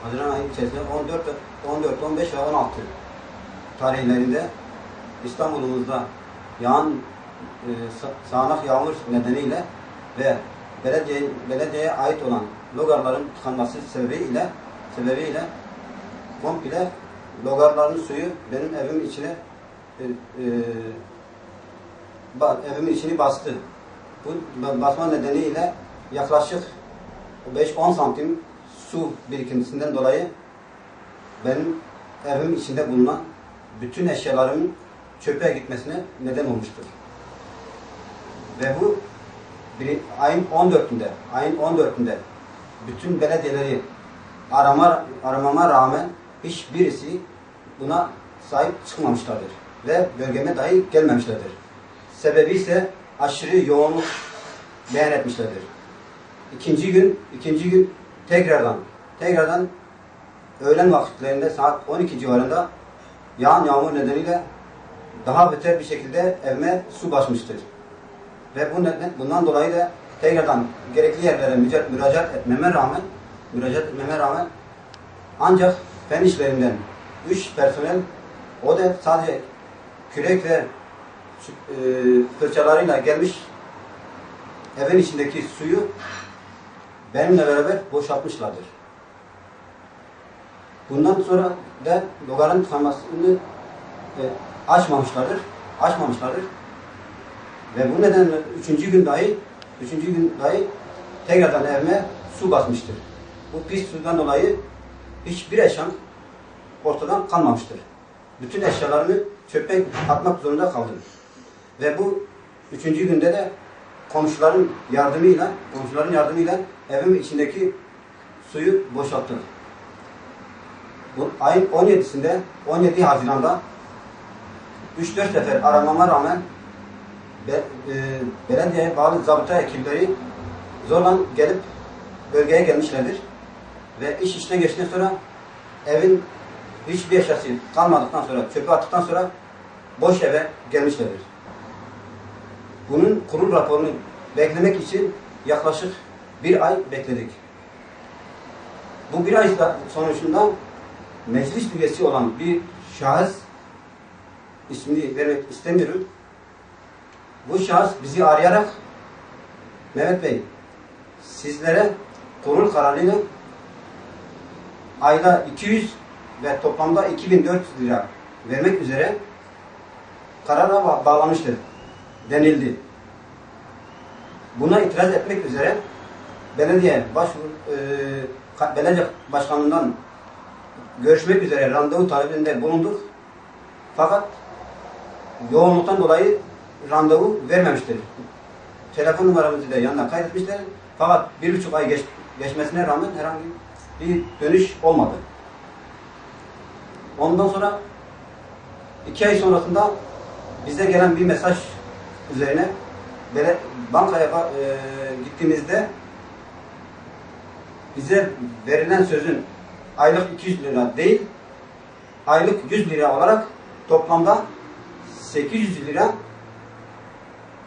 Haziran ayı içerisinde 14, 15 ve 16 tarihlerinde İstanbul'umuzda yağan sağanak yağmur nedeniyle ve belediyeye ait olan logarların tıkanması sebebiyle komple logarların suyu benim evimin içine evimin içini bastı. Bu basma nedeniyle yaklaşık 5-10 santim su birikintisinden dolayı benim evimin içinde bulunan bütün eşyalarımın çöpe gitmesine neden olmuştur. Ve bu ayın 14'ünde bütün belediyeleri aramama rağmen hiçbirisi buna sahip çıkmamışlardır ve bölgeme dahi gelmemişlerdir. Sebebi ise aşırı yoğunluk beyan etmişlerdir. İkinci gün tekrardan öğlen vakitlerinde saat 12 civarında yağan yağmur nedeniyle daha beter bir şekilde evime su basmıştır. Ve bundan dolayı da tekrardan gerekli yerlere müracaat etmeme rağmen ancak fen işlerinden 3 personel, o da sadece kürek ve fırçalarıyla gelmiş evin içindeki suyu benimle beraber boşaltmışlardır. Bundan sonra da logarın tıkanmasını açmamışlardır. Ve bu nedenle üçüncü gün dahi tekrardan evime su basmıştır. Bu pis sudan dolayı hiçbir eşyam ortadan kalmamıştır. Bütün eşyalarımı çöpe atmak zorunda kaldım. Ve bu üçüncü günde de komşuların yardımıyla evimin içindeki suyu boşalttım. Bu ayın 17 Haziran'da 3-4 sefer aramama rağmen belediyeye bağlı zabıta ekipleri zorla gelip bölgeye gelmişlerdir. Ve iş işine geçtikten sonra evin hiçbir eşyası kalmadıktan sonra, çöpe attıktan sonra boş eve gelmişlerdir. Bunun kurul raporunu beklemek için yaklaşık bir ay bekledik. Bu bir ay sonucunda meclis üyesi olan bir şahıs, ismini vermek istemiyorum, bu şahıs bizi arayarak Mehmet Bey, sizlere kurul kararıyla ayda 200 ve toplamda 2400 lira vermek üzere karara bağlamıştır denildi. Buna itiraz etmek üzere belediye başkanından görüşmek üzere randevu talebinde bulunduk. Fakat yoğunluktan dolayı randevu vermemiştir. Telefon numaramızı da yanına kaydetmişler. Fakat 1,5 ay geçmesine rağmen herhangi bir dönüş olmadı. Ondan sonra 2 ay sonrasında bize gelen bir mesaj üzerine bankaya gittiğimizde bize verilen sözün aylık 200 lira değil, aylık 100 lira olarak toplamda 800 lira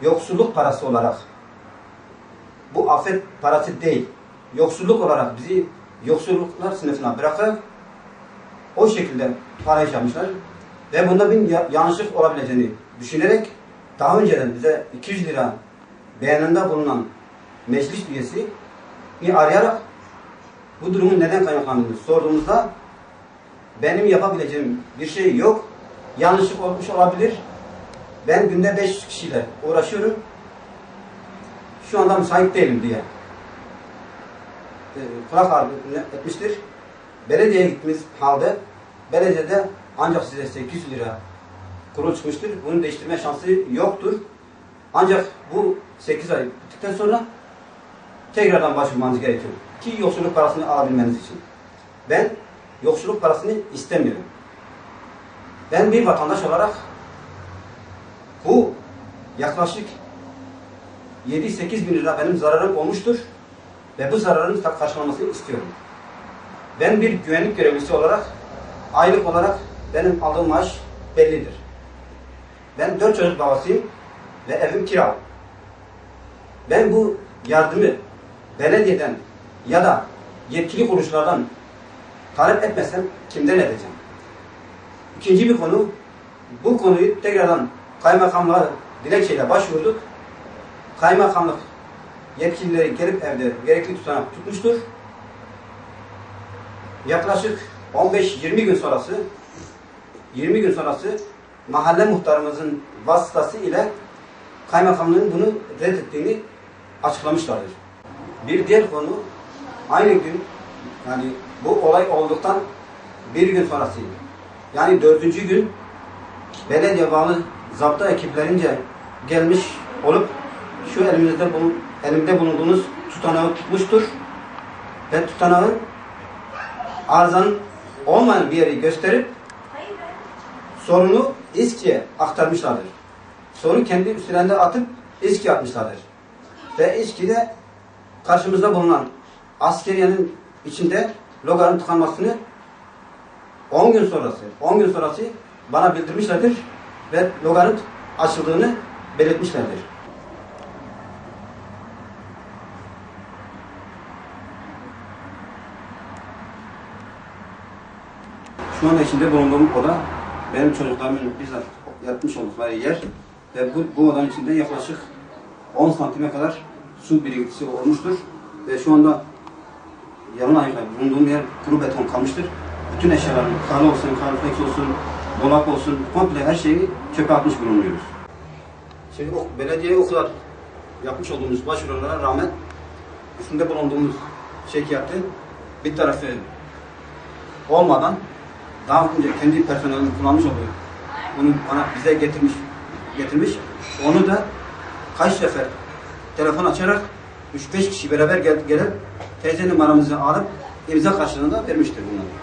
yoksulluk parası olarak, bu afet parası değil, yoksulluk olarak bizi yoksulluklar sınıfına bırakarak o şekilde para yapmışlar. Ve bunda bir yanlışlık olabileceğini düşünerek daha önceden bize 200 lira beyanında bulunan meclis üyesini arayarak bu durumun neden kaynaklandığını sorduğumuzda benim yapabileceğim bir şey yok, yanlışlık olmuş olabilir, ben günde 500 kişiyle uğraşıyorum, şu anda müsait değilim diye kulak ardı etmiştir. Belediyeye gittiğimiz halde belediyede ancak size 800 lira kurul çıkmıştır. Bunu değiştirme şansı yoktur. Ancak bu 8 ay bittikten sonra tekrardan başvurmanız gerekiyor. Ki yoksulluk parasını alabilmeniz için. Ben yoksulluk parasını istemiyorum. Ben bir vatandaş olarak bu yaklaşık 7-8 bin lira benim zararım olmuştur. Ve bu zararın karşılanmasını istiyorum. Ben bir güvenlik görevlisi olarak, aylık olarak benim aldığım maaş bellidir. Ben 4 çocuk babasıyım ve evim kira. Ben bu yardımı belediyeden ya da yetkili kuruluşlardan talep etmezsem kimden edeceğim? İkinci bir konu, bu konuyu tekrardan kaymakamlığa dilekçeyle başvurduk. Kaymakamlık yetkilileri gelip evde gerekli tutanak tutmuştur. Yaklaşık 15-20 gün sonrası mahalle muhtarımızın vasıtası ile kaymakamlığın bunu reddettiğini açıklamışlardır. Bir diğer konu, aynı gün, yani bu olay olduktan bir gün sonrası, yani 4. gün belediye bağlı zapta ekiplerince gelmiş olup şu elimde bulunduğunuz tutanağı tutmuştur ve tutanağın arızanın olmayan bir yeri gösterip sorunu İSKİ'ye aktarmışlardır. Sorunu kendi üstlerinde atıp İSKİ'ye atmışlardır. Ve İSKİ'de karşımızda bulunan askeriyenin içinde logarın tıkanmasını 10 gün sonrası bana bildirmişlerdir ve logarın açıldığını belirtmişlerdir. Şu anda içinde bulunduğum oda benim çocuklarımın bizzat yatmış oldukları yer ve bu odanın içinde yaklaşık 10 santime kadar su birikintisi olmuştur ve şu anda yarın ayakta bulunduğum yer kuru beton kalmıştır. Bütün eşyalarım, kahve olsun, kahve olsun, dolap olsun, komple her şeyi çöpe atmış bulunuyoruz. Şimdi belediyeye o kadar yapmış olduğumuz başvurulara rağmen üstünde bulunduğumuz çekiyatı bir tarafı olmadan daha önce kendi personelini kullanmış olduğu bunu bize getirmiş. Onu da kaç sefer telefon açarak 3-5 kişi beraber gelip teyze numaramızı alıp imza karşılığında vermiştir bunları.